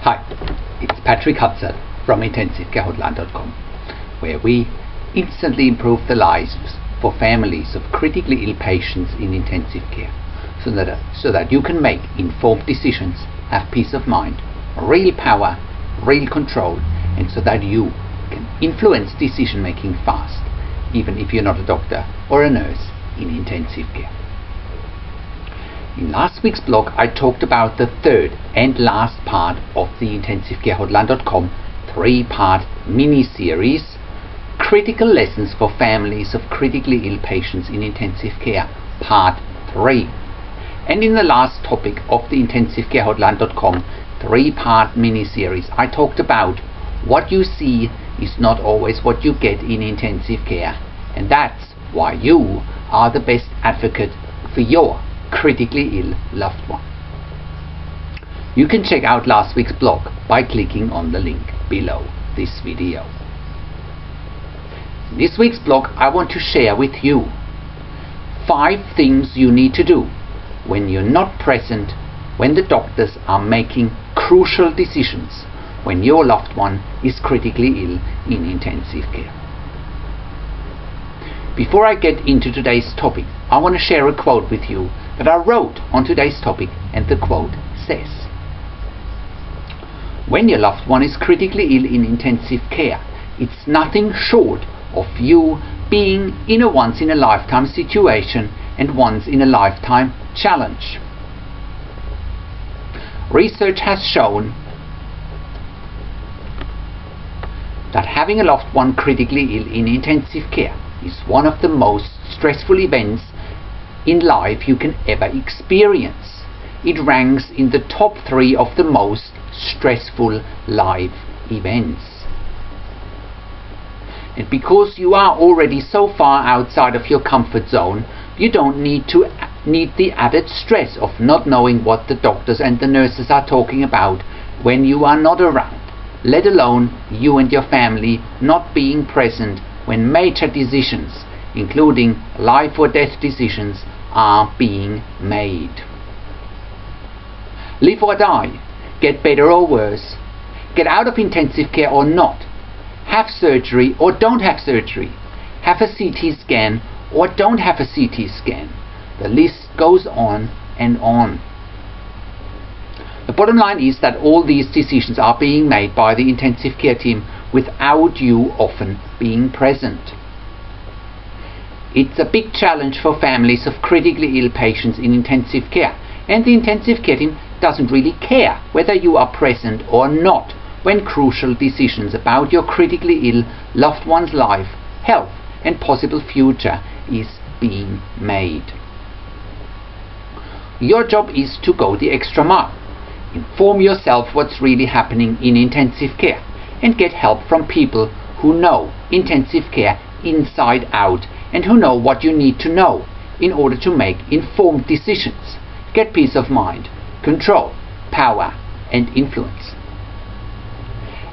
Hi, it's Patrick Hutzel from IntensiveCareHotline.com, where we instantly improve the lives for families of critically ill patients in intensive care, so that you can make informed decisions, have peace of mind, real power, real control, and so that you can influence decision making fast, even if you're not a doctor or a nurse in intensive care. In last week's blog, I talked about the third and last part of the IntensiveCareHotline.com 3-part mini-series, Critical Lessons for Families of Critically Ill Patients in Intensive Care, Part 3. And in the last topic of the IntensiveCareHotline.com 3-part mini-series, I talked about what you see is not always what you get in intensive care, and that's why you are the best advocate for your critically ill loved one. You can check out last week's blog by clicking on the link below this video. In this week's blog, I want to share with you 5 things you need to do when you're not present, when the doctors are making crucial decisions, when your loved one is critically ill in intensive care. Before I get into today's topic, I want to share a quote with you that I wrote on today's topic, and the quote says, "When your loved one is critically ill in intensive care, it's nothing short of you being in a once-in-a-lifetime situation and once-in-a-lifetime challenge." Research has shown that having a loved one critically ill in intensive care is one of the most stressful events in life you can ever experience. It ranks in the top 3 of the most stressful life events. And because you are already so far outside of your comfort zone, you don't need the added stress of not knowing what the doctors and the nurses are talking about when you are not around, let alone you and your family not being present when major decisions, including life or death decisions, are being made. Live or die, get better or worse, get out of intensive care or not, have surgery or don't have surgery, have a CT scan or don't have a CT scan. The list goes on and on. The bottom line is that all these decisions are being made by the intensive care team without you often being present. It's a big challenge for families of critically ill patients in intensive care, and the intensive care team doesn't really care whether you are present or not when crucial decisions about your critically ill loved one's life, health, and possible future is being made. Your job is to go the extra mile, inform yourself what's really happening in intensive care, and get help from people who know intensive care inside out and who know what you need to know in order to make informed decisions, get peace of mind, control, power, and influence.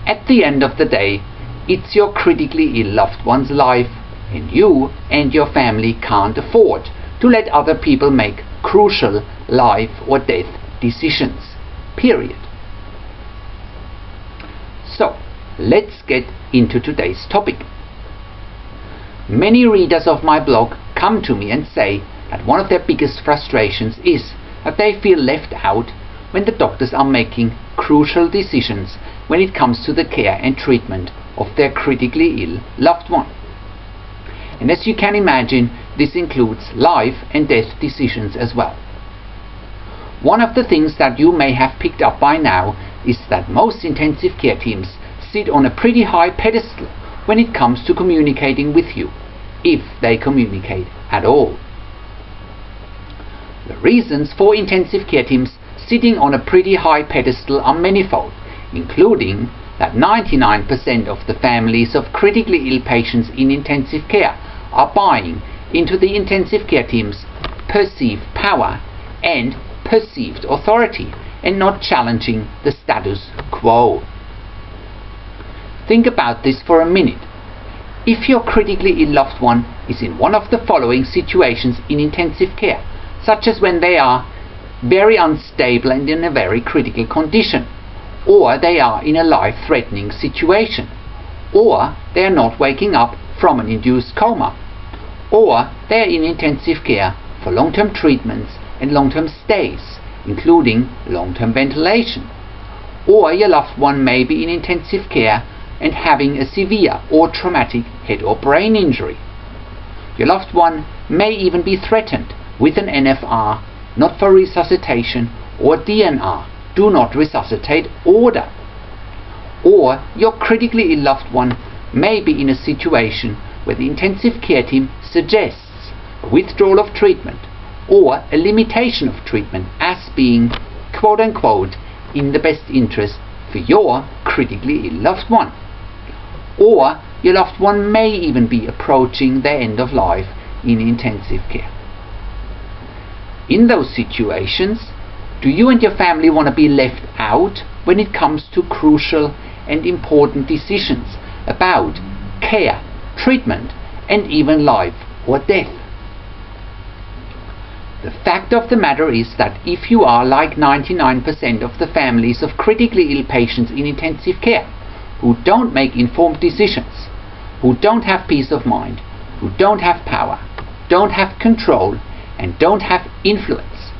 At the end of the day, it's your critically ill loved one's life, and you and your family can't afford to let other people make crucial life or death decisions. Period. So, let's get into today's topic. Many readers of my blog come to me and say that one of their biggest frustrations is that they feel left out when the doctors are making crucial decisions when it comes to the care and treatment of their critically ill loved one. And as you can imagine, this includes life and death decisions as well. One of the things that you may have picked up by now is that most intensive care teams sit on a pretty high pedestal when it comes to communicating with you, if they communicate at all. The reasons for intensive care teams sitting on a pretty high pedestal are manifold, including that 99% of the families of critically ill patients in intensive care are buying into the intensive care team's perceived power and perceived authority and not challenging the status quo. Think about this for a minute. If your critically ill loved one is in one of the following situations in intensive care, such as when they are very unstable and in a very critical condition, or they are in a life-threatening situation, or they are not waking up from an induced coma, or they are in intensive care for long-term treatments and long-term stays, including long-term ventilation, or your loved one may be in intensive care and having a severe or traumatic head or brain injury. Your loved one may even be threatened with an NFR, not for resuscitation, or DNR, do not resuscitate order. Or your critically ill loved one may be in a situation where the intensive care team suggests a withdrawal of treatment or a limitation of treatment as being quote-unquote in the best interest for your critically ill loved one. Or your loved one may even be approaching their end of life in intensive care. In those situations, do you and your family want to be left out when it comes to crucial and important decisions about care, treatment, and even life or death? The fact of the matter is that if you are like 99% of the families of critically ill patients in intensive care, who don't make informed decisions, who don't have peace of mind, who don't have power, don't have control, and don't have influence,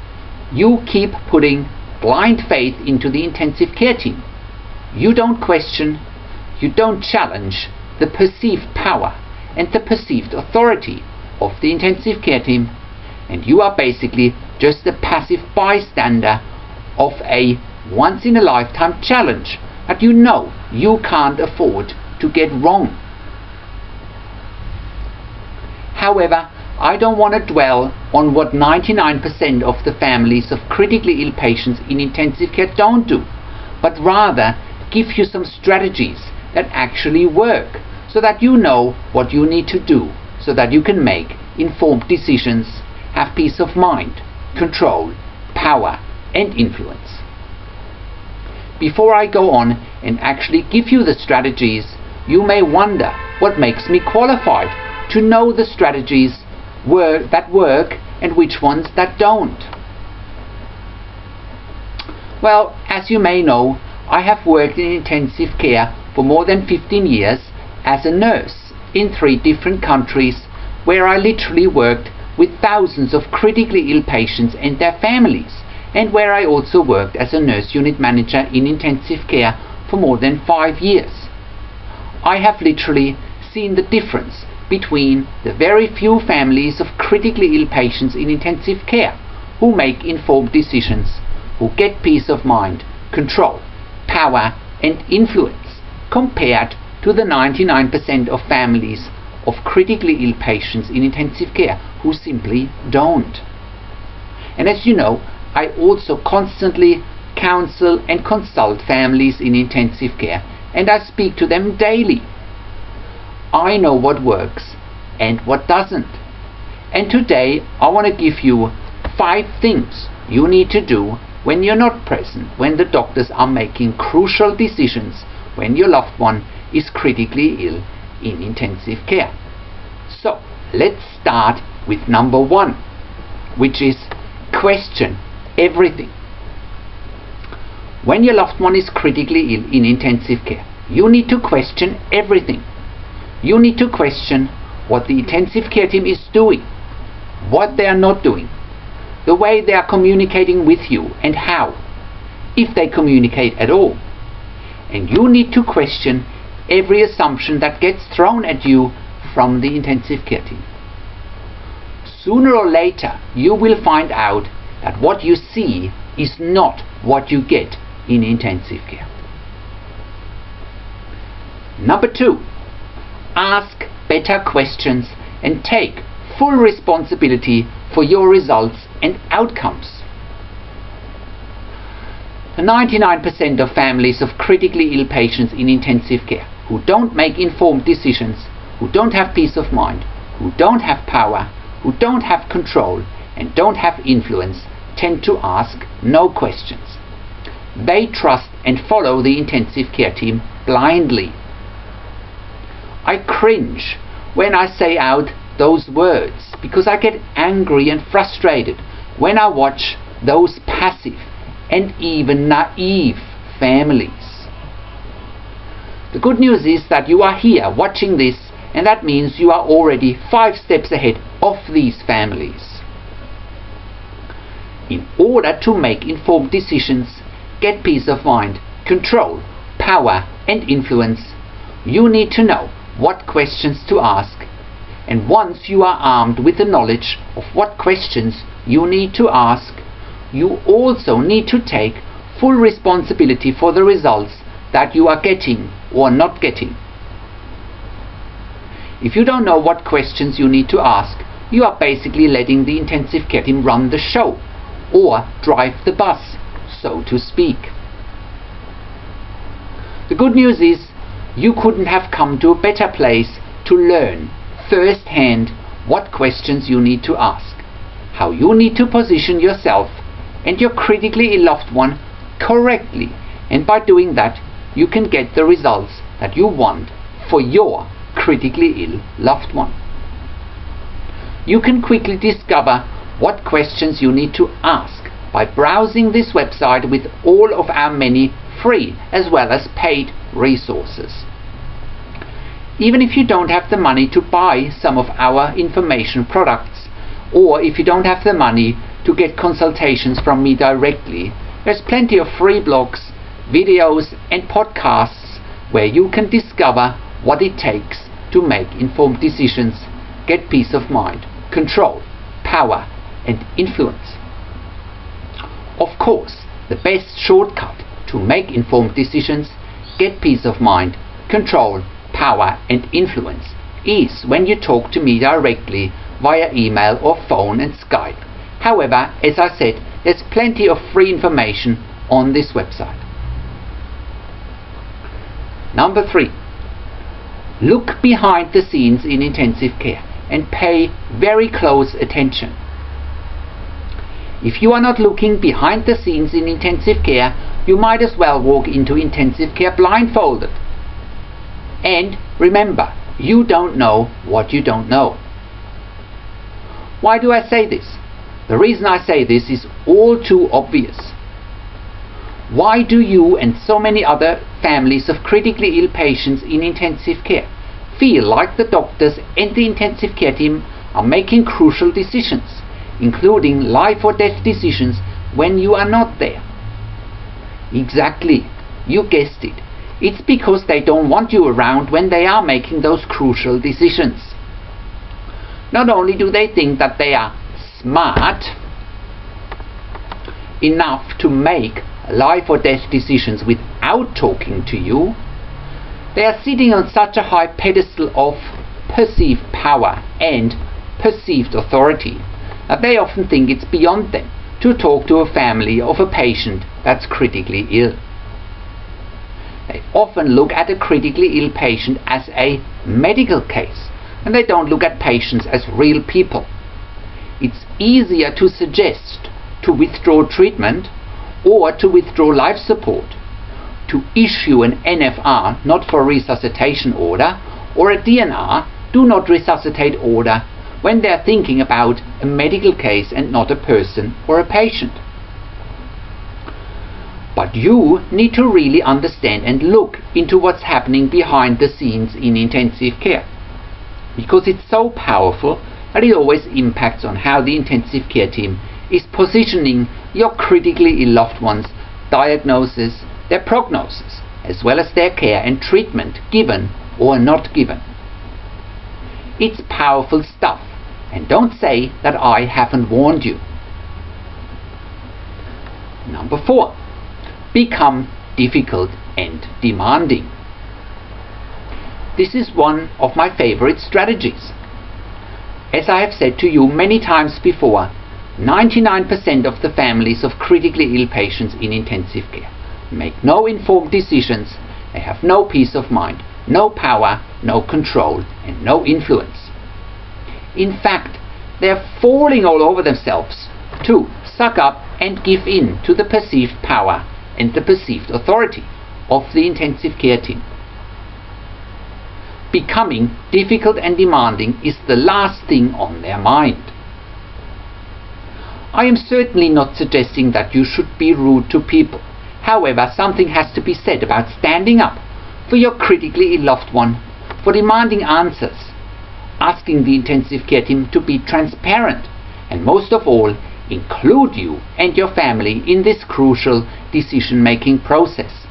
you keep putting blind faith into the intensive care team. You don't question, you don't challenge the perceived power and the perceived authority of the intensive care team, and you are basically just a passive bystander of a once-in-a-lifetime challenge that you know you can't afford to get wrong. However, I don't want to dwell on what 99% of the families of critically ill patients in intensive care don't do, but rather give you some strategies that actually work so that you know what you need to do so that you can make informed decisions, have peace of mind, control, power, and influence. Before I go on and actually give you the strategies, you may wonder what makes me qualified to know the strategies that work and which ones that don't. Well, as you may know, I have worked in intensive care for more than 15 years as a nurse in 3 different countries, where I literally worked with thousands of critically ill patients and their families, and where I also worked as a nurse unit manager in intensive care for more than 5 years. I have literally seen the difference between the very few families of critically ill patients in intensive care who make informed decisions, who get peace of mind, control, power, and influence, compared to the 99% of families of critically ill patients in intensive care who simply don't. And as you know, I also constantly counsel and consult families in intensive care, and I speak to them daily. I know what works and what doesn't. And today I want to give you 5 things you need to do when you're not present, when the doctors are making crucial decisions, when your loved one is critically ill in intensive care. So let's start with number 1, which is question everything. When your loved one is critically ill in intensive care, you need to question everything. You need to question what the intensive care team is doing, what they are not doing, the way they are communicating with you and how, if they communicate at all. And you need to question every assumption that gets thrown at you from the intensive care team. Sooner or later, you will find out that what you see is not what you get in intensive care. Number 2, ask better questions and take full responsibility for your results and outcomes. The 99% of families of critically ill patients in intensive care who don't make informed decisions, who don't have peace of mind, who don't have power, who don't have control, and don't have influence tend to ask no questions. They trust and follow the intensive care team blindly. I cringe when I say out those words because I get angry and frustrated when I watch those passive and even naive families. The good news is that you are here watching this, and that means you are already 5 steps ahead of these families. In order to make informed decisions, get peace of mind, control, power and influence, you need to know what questions to ask, and once you are armed with the knowledge of what questions you need to ask, you also need to take full responsibility for the results that you are getting or not getting. If you don't know what questions you need to ask, you are basically letting the intensive care team run the show or drive the bus, so to speak. The good news is you couldn't have come to a better place to learn firsthand what questions you need to ask, how you need to position yourself and your critically ill loved one correctly, and by doing that you can get the results that you want for your critically ill loved one. You can quickly discover what questions you need to ask by browsing this website with all of our many free as well as paid resources. Even if you don't have the money to buy some of our information products, or if you don't have the money to get consultations from me directly, there's plenty of free blogs, videos and podcasts where you can discover what it takes to make informed decisions, get peace of mind, control, power and influence. Of course, the best shortcut to make informed decisions, get peace of mind, control, power and influence is when you talk to me directly via email or phone and Skype. However, as I said, there's plenty of free information on this website. Number 3. Look behind the scenes in intensive care and pay very close attention. If you are not looking behind the scenes in intensive care, you might as well walk into intensive care blindfolded. And remember, you don't know what you don't know. Why do I say this? The reason I say this is all too obvious. Why do you and so many other families of critically ill patients in intensive care feel like the doctors and the intensive care team are making crucial decisions, including life or death decisions, when you are not there? Exactly, you guessed it. It's because they don't want you around when they are making those crucial decisions. Not only do they think that they are smart enough to make life or death decisions without talking to you, they are sitting on such a high pedestal of perceived power and perceived authority that they often think it's beyond them to talk to a family of a patient that's critically ill. They often look at a critically ill patient as a medical case, and they don't look at patients as real people. It's easier to suggest to withdraw treatment or to withdraw life support, to issue an NFR, not for resuscitation order, or a DNR, do not resuscitate order, when they're thinking about a medical case and not a person or a patient. But you need to really understand and look into what's happening behind the scenes in intensive care, because it's so powerful that it always impacts on how the intensive care team is positioning your critically ill loved ones' diagnosis, their prognosis, as well as their care and treatment given or not given. It's powerful stuff, and don't say that I haven't warned you. Number 4. Become difficult and demanding. This is one of my favorite strategies. As I have said to you many times before, 99% of the families of critically ill patients in intensive care make no informed decisions, they have no peace of mind, no power, no control and no influence. In fact, they are falling all over themselves to suck up and give in to the perceived power and the perceived authority of the intensive care team. Becoming difficult and demanding is the last thing on their mind. I am certainly not suggesting that you should be rude to people, However, something has to be said about standing up for your critically ill loved one, for demanding answers, asking the intensive care team to be transparent, and most of all, include you and your family in this crucial decision-making process.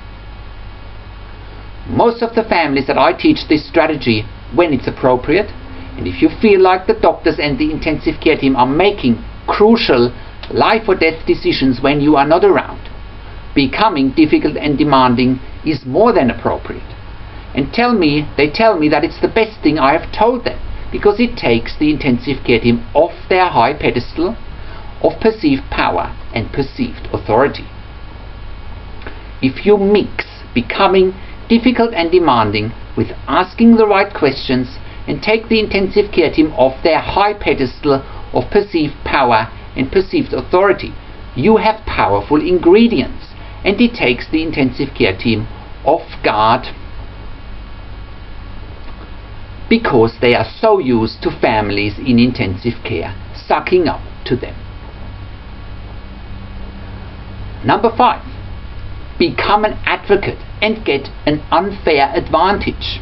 Most of the families that I teach this strategy when it's appropriate, and if you feel like the doctors and the intensive care team are making crucial life or death decisions when you are not around, becoming difficult and demanding is more than appropriate. And they tell me that it's the best thing I have told them, because it takes the intensive care team off their high pedestal of perceived power and perceived authority. If you mix becoming difficult and demanding with asking the right questions and take the intensive care team off their high pedestal of perceived power and perceived authority, you have powerful ingredients, and it takes the intensive care team off guard, because they are so used to families in intensive care sucking up to them. Number 5. Become an advocate and get an unfair advantage.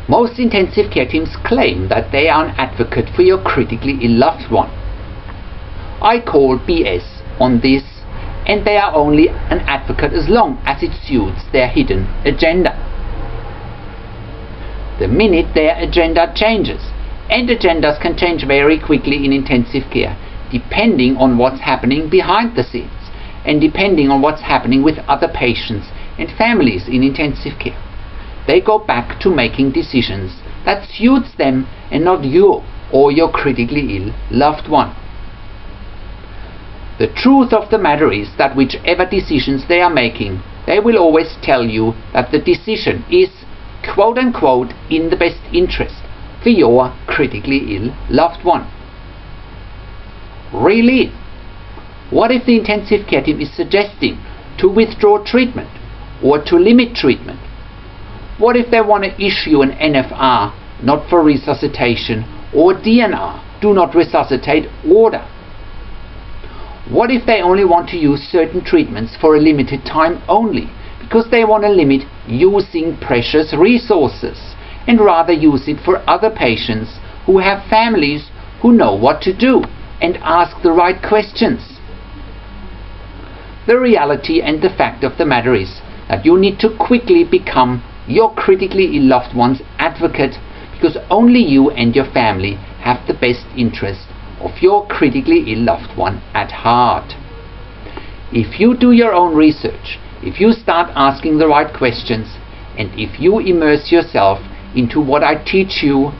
Most intensive care teams claim that they are an advocate for your critically ill loved one. I call BS on this, and they are only an advocate as long as it suits their hidden agenda. The minute their agenda changes, and agendas can change very quickly in intensive care, depending on what's happening behind the scenes, and depending on what's happening with other patients and families in intensive care, they go back to making decisions that suits them and not you or your critically ill loved one. The truth of the matter is that whichever decisions they are making, they will always tell you that the decision is quote unquote in the best interest for your critically ill loved one. Really? What if the intensive care team is suggesting to withdraw treatment or to limit treatment? What if they want to issue an NFR, not for resuscitation, or DNR, do not resuscitate order? What if they only want to use certain treatments for a limited time only, because they want to limit using precious resources and rather use it for other patients who have families who know what to do and ask the right questions? The reality and the fact of the matter is that you need to quickly become your critically ill loved one's advocate, because only you and your family have the best interest of your critically ill loved one at heart. If you do your own research, if you start asking the right questions, and if you immerse yourself into what I teach you,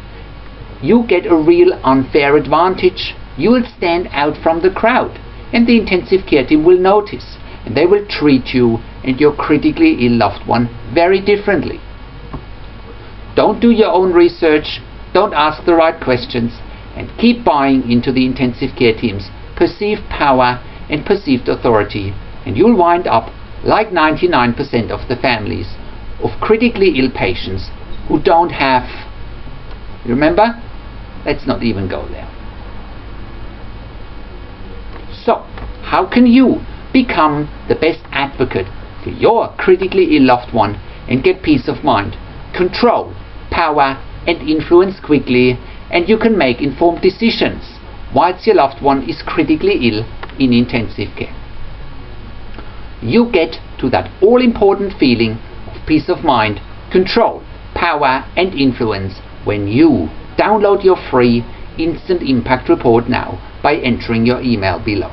you get a real unfair advantage. You will stand out from the crowd, and the intensive care team will notice, and they will treat you and your critically ill loved one very differently. Don't do your own research, don't ask the right questions, and keep buying into the intensive care team's perceived power and perceived authority, and you'll wind up like 99% of the families of critically ill patients who don't have. Remember? Let's not even go there. So, how can you become the best advocate for your critically ill loved one and get peace of mind, control, power and influence quickly, and you can make informed decisions whilst your loved one is critically ill in intensive care? You get to that all-important feeling of peace of mind, control, power and influence when you download your free Instant Impact Report now by entering your email below.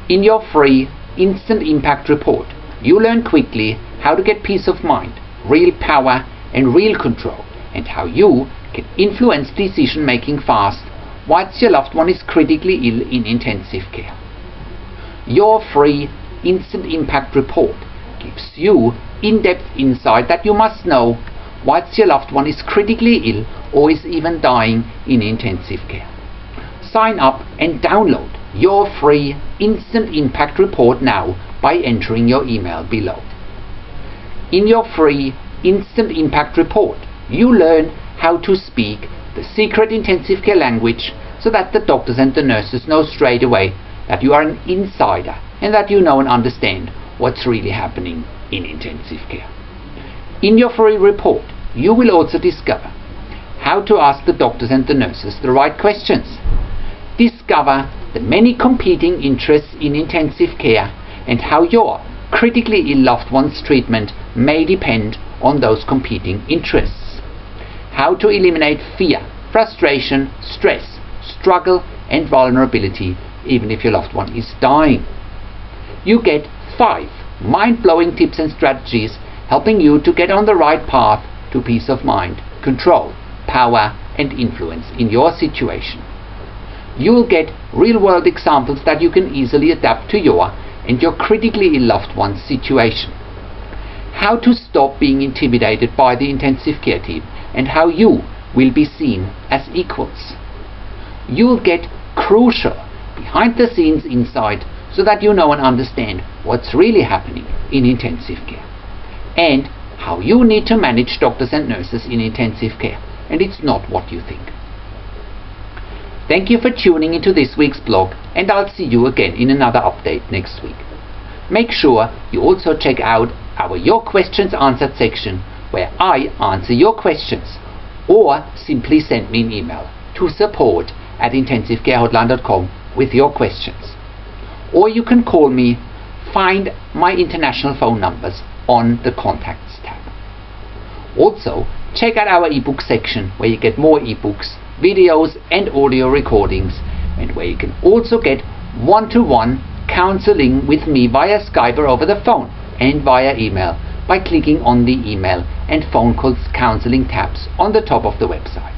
In your free Instant Impact Report, you learn quickly how to get peace of mind, real power and real control, and how you can influence decision making fast whilst your loved one is critically ill in intensive care. Your free Instant Impact Report gives you in-depth insight that you must know whilst your loved one is critically ill or is even dying in intensive care. Sign up and download your free Instant Impact Report now by entering your email below. In your free Instant Impact Report, you learn how to speak the secret intensive care language so that the doctors and the nurses know straight away that you are an insider and that you know and understand what's really happening in intensive care. In your free report, you will also discover how to ask the doctors and the nurses the right questions. Discover the many competing interests in intensive care and how your critically ill loved one's treatment may depend on those competing interests. How to eliminate fear, frustration, stress, struggle and vulnerability even if your loved one is dying. You get 5 mind-blowing tips and strategies helping you to get on the right path to peace of mind, control, power and influence in your situation. You will get real-world examples that you can easily adapt to your and your critically ill loved one's situation. How to stop being intimidated by the intensive care team and how you will be seen as equals. You will get crucial behind-the-scenes insight so that you know and understand what's really happening in intensive care and how you need to manage doctors and nurses in intensive care, and it's not what you think. Thank you for tuning into this week's blog, and I'll see you again in another update next week. Make sure you also check out our Your Questions Answered section where I answer your questions, or simply send me an email to support@intensivecarehotline.com with your questions. Or you can call me. Find my international phone numbers on the Contacts tab. Also, check out our ebook section where you get more ebooks, videos and audio recordings, and where you can also get one-to-one counseling with me via Skype or over the phone and via email by clicking on the email and phone calls counseling tabs on the top of the website.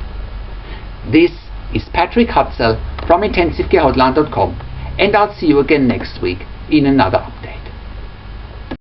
This is Patrick Hutzel from intensivecarehotline.com, and I'll see you again next week in another update.